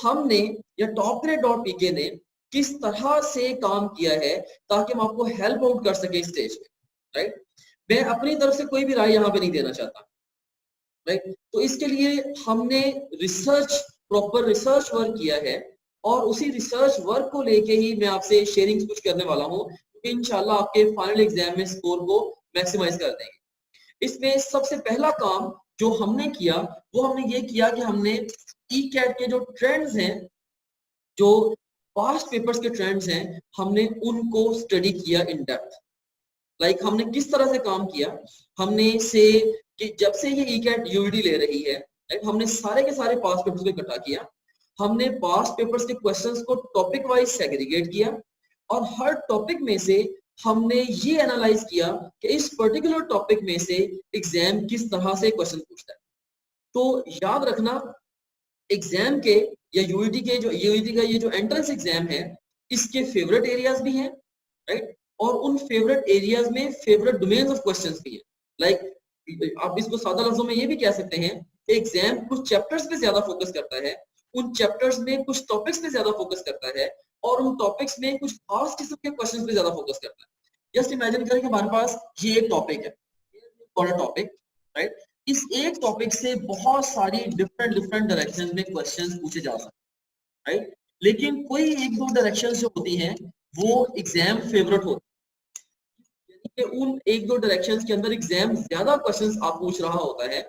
हमने या topgrade.pk ने किस तरह से काम किया है ताकि हम आपको हेल्प आउट कर सके स्टेज पे, राइट। मैं अपनी तरफ से कोई भी राय यहाँ पे नहीं देना चाहता, राइट। तो इसके लिए हमने रिसर्च, प्रॉपर रिसर्च वर्क किया है और उसी रिसर्च वर्क को लेके ही मैं आपसे शेयरिंग कुछ करने वाला हूँ, क्योंकि इंशाल्लाह आपके फाइनल एग्जाम में स्कोर को मैक्सिमाइज कर देंगे। इसमें सबसे पहला काम जो हमने किया वो हमने ये किया कि हमने ई-कैट के जो ट्रेंड्स हैं, जो पास्ट पेपर्स के ट्रेंड्स हैं, हमने उनको स्टडी किया इन डेप्थ। लाइक हमने किस तरह से काम किया, हमने से कि जब से ये ई-कैट यूईडी ले रही है, हमने सारे के सारे पास्ट पेपर्स को इकट्ठा किया, हमने पास्ट पेपर्स के क्वेश्चंस को टॉपिक वाइज सेग्रीगेट किया और हर टॉपिक में से हमने ये एनालाइज किया कि इस पर्टिकुलर टॉपिक में से एग्जाम किस तरह से क्वेश्चन पूछता है। तो याद रखना, एग्जाम के या यूईडी के जो यूईडी का ये जो एंट्रेंस एग्जाम है, इसके फेवरेट एरियाज भी हैं, राइट, और उन फेवरेट एरियाज में फेवरेट डोमेन्स ऑफ क्वेश्चंस भी हैं। लाइक आप इसको सादा लफ्जों में ये भी कह सकते हैं, एग्जाम कुछ चैप्टर्स पे ज्यादा फोकस करता है, उन चैप्टर्स में कुछ टॉपिक्स पे ज्यादा फोकस करता है और उन टॉपिक्स में कुछ खास किस्म के क्वेश्चंस पे ज्यादा फोकस करता है। जस्ट इमेजिन करें कि हमारे पास ये एक टॉपिक है, बड़ा टॉपिक, राइट। इस एक टॉपिक से बहुत सारी डिफरेंट डायरेक्शंस में क्वेश्चंस पूछे जा सकते हैं, राइट। लेकिन कोई एक दो डायरेक्शंस जो होती हैं वो एग्जाम फेवरेट होती है, यानी कि उन एक दो डायरेक्शंस के अंदर एग्जाम ज्यादा क्वेश्चंस आप पूछ रहा होता है।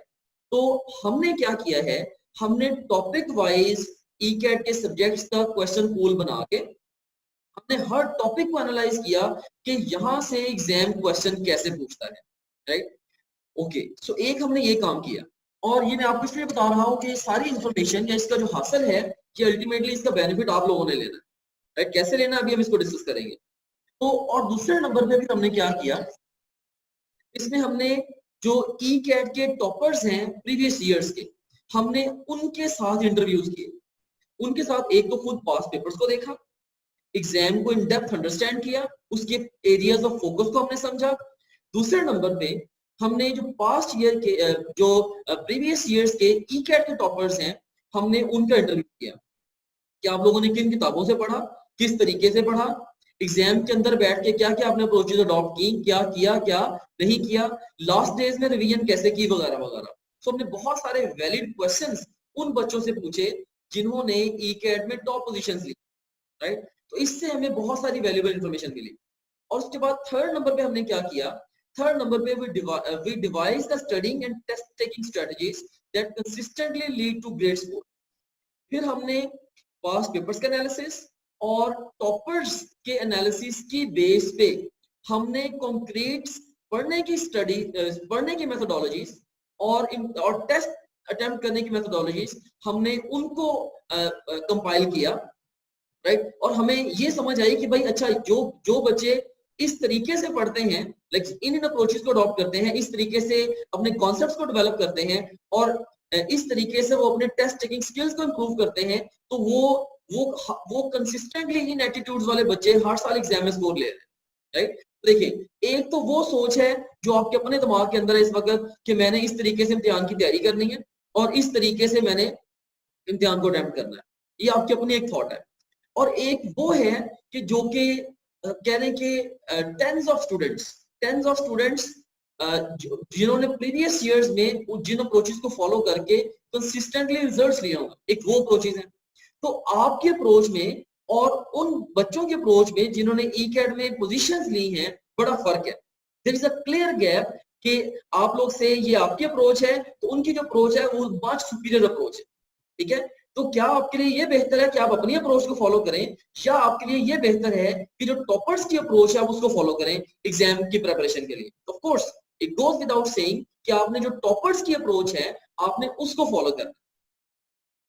तो हमने क्या किया है, हमने टॉपिक वाइज ई-कैट के सब्जेक्ट्स का क्वेश्चन पूल बना के हमने हर टॉपिक को एनालाइज किया कि यहाँ से एग्जाम क्वेश्चन कैसे पूछता है, राइट। ओके, सो एक हमने ये काम किया और ये मैं आपको इसलिए बता रहा हूँ कि सारी इंफॉर्मेशन या इसका जो हासिल है कि अल्टीमेटली इसका बेनिफिट आप लोगों ने लेना है, राइट। कैसे लेना अभी हम इसको डिस्कस करेंगे। तो और दूसरे नंबर पे भी हमने क्या किया, इसमें हमने जो ई-कैट के टॉपर्स हैं प्रीवियस ईयर्स के, हमने उनके साथ इंटरव्यूज किए, उनके साथ एक तो खुद पास्ट पेपर्स को देखा, एग्जाम को इन डेप्थ अंडरस्टैंड किया, उसके एरियाज ऑफ फोकस को हमने समझा। दूसरे नंबर पे हमने जो पास्ट ईयर के जो प्रीवियस ईयर्स के ई-कैट के टॉपर्स हैं, हमने उनका इंटरव्यू किया कि आप लोगों ने किन किताबों से पढ़ा, किस तरीके से पढ़ा, एग्जाम के अंदर बैठ के क्या क्या आपने अप्रोचेज अडॉप्ट की, क्या किया क्या नहीं किया, लास्ट डेज में रिवीजन कैसे की, वगैरह वगैरह। सो हमने बहुत सारे वैलिड क्वेश्चंस उन बच्चों से पूछे जिन्होंने ई-कैट में टॉप पोजीशंस ली, राइट। तो इससे हमें बहुत सारी वैल्यूएबल इंफॉर्मेशन मिली। और उसके बाद थर्ड नंबर पे हमने क्या किया, थर्ड नंबर पे we devise the studying and test taking strategies that consistently lead to great score। फिर हमने पास्ट पेपर्स का एनालिसिस और टॉपर्स के एनालिसिस की बेस पे हमने कॉन्क्रीट पढ़ने की स्टडी, पढ़ने की मेथोडोलॉजीज और टेस्ट अटेम्प्ट करने की मेथोडोलॉजीज हमने उनको कंपाइल किया, राइट। और हमें ये समझ आई कि भाई अच्छा, जो बच्चे इस तरीके से पढ़ते हैं, लाइक इन अप्रोचेस को अडॉप्ट करते हैं, इस तरीके से अपने कॉन्सेप्ट्स को डेवलप करते हैं और इस तरीके से वो अपने टेस्ट टेकिंग स्किल्स को इंप्रूव करते हैं, तो वो कंसिस्टेंटली इन एटीट्यूड्स वाले बच्चे हर साल एग्जाम में स्कोर ले रहे हैं, राइट। देखिए, एक तो वो सोच है जो आपके अपने दिमाग के अंदर है इस वक्त कि मैंने इस तरीके से इम्तिहान की तैयारी करनी है और इस तरीके से मैंने इम्तिहान को अटेम्प्ट करना है, ये आपकी अपनी एक थॉट है। और एक वो है कि जो कि कह रहे कि टेंस ऑफ स्टूडेंट्स जिन्होंने प्रीवियस इयर्स में जिन अप्रोचेस को फॉलो करके कंसिस्टेंटली रिजल्ट्स लिए होंगे, एक वो अप्रोचेस है। तो आपके अप्रोच में और उन बच्चों के अप्रोच में जिन्होंने ई-कैट में पोजीशंस ली हैं, बड़ा फर्क है। There is a clear gap कि आप लोग से ये आपकी अप्रोच है तो उनकी जो अप्रोच है वो मच सुपीरियर अप्रोच है, ठीक है। तो क्या आपके लिए ये बेहतर है कि आप अपनी अप्रोच को फॉलो करें, या आपके लिए ये बेहतर है कि जो टॉपर्स की अप्रोच है आप उसको फॉलो करें एग्जाम की प्रिपरेशन के लिए। Of course it goes without saying कि आपने जो टॉपर्स की अप्रोच है आपने उसको फॉलो करना।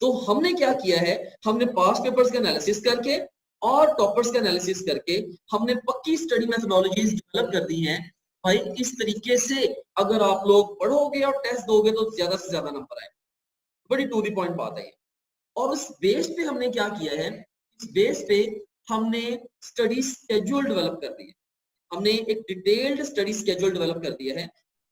तो हमने क्या किया है, हमने पास्ट पेपर्स का एनालिसिस करके और टॉपर्स का एनालिसिस करके हमने पक्की स्टडी मेथोडोलॉजीज डेवलप कर दी हैं। भाई इस तरीके से अगर आप लोग पढ़ोगे और टेस्ट दोगे तो ज्यादा से ज्यादा नंबर आए। बड़ी टू द पॉइंट बात है। और उस बेस पे हमने क्या किया है, इस बेस पे हमने स्टडी स्केड्यूल डेवलप कर दिया, हमने एक डिटेल्ड स्टडी स्केड्यूल डेवलप कर दिया है।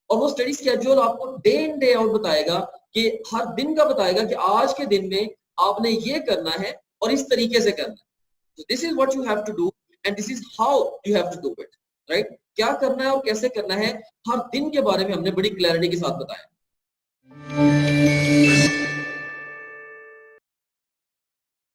और वो स्टडी स्केड्यूल आपको डे इन डे आउट बताएगा कि हर दिन का बताएगा कि आज के दिन में आपने ये करना है और इस तरीके से करना है। So this is what you have to do and this is how you have to do it, right? क्या करना है और कैसे करना है हर दिन के बारे में हमने बड़ी क्लैरिटी के साथ बताया।